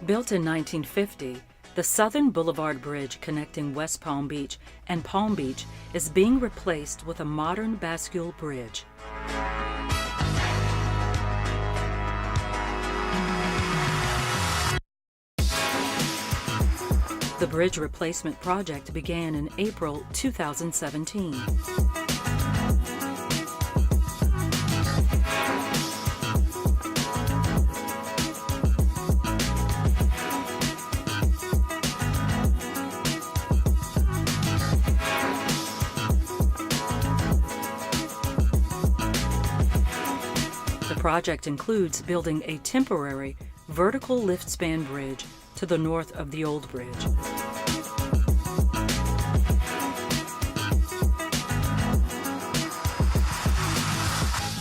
Built in 1950, the Southern Boulevard Bridge connecting West Palm Beach and Palm Beach is being replaced with a modern bascule bridge. The bridge replacement project began in April 2017. The project includes building a temporary vertical lift span bridge to the north of the old bridge.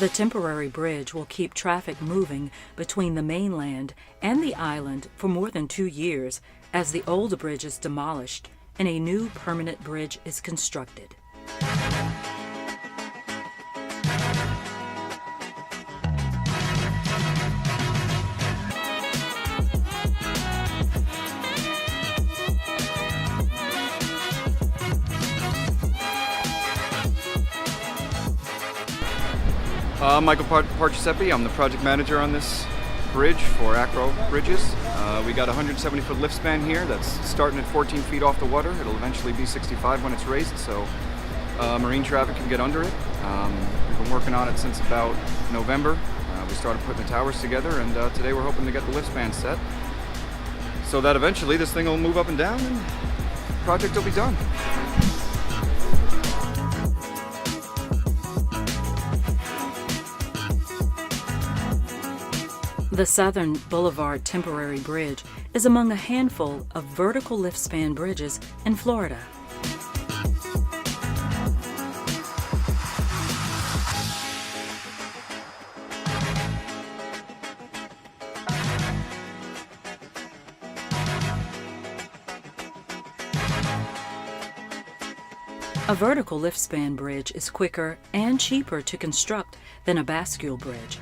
The temporary bridge will keep traffic moving between the mainland and the island for more than 2 years as the old bridge is demolished and a new permanent bridge is constructed. Michael Parchisepi. I'm the project manager on this bridge for ACROW Bridges. We got a 170-foot lift span here that's starting at 14 feet off the water. It'll eventually be 65 when it's raised, so marine traffic can get under it. We've been working on it since about November. We started putting the towers together, and today we're hoping to get the lift span set so that eventually this thing will move up and down and the project will be done. The Southern Boulevard Temporary Bridge is among a handful of vertical lift span bridges in Florida. A vertical lift span bridge is quicker and cheaper to construct than a bascule bridge.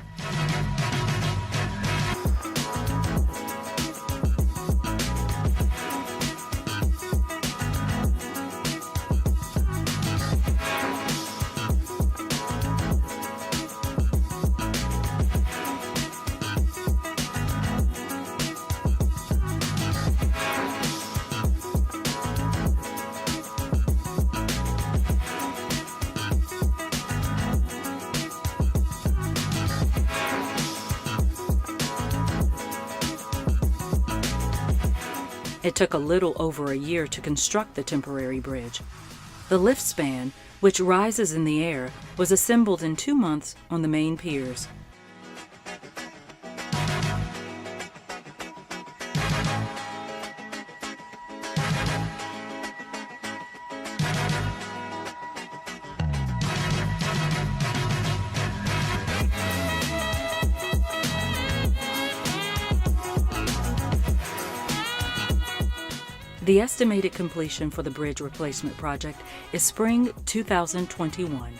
It took a little over a year to construct the temporary bridge. The lift span, which rises in the air, was assembled in 2 months on the main piers. The estimated completion for the bridge replacement project is spring 2021.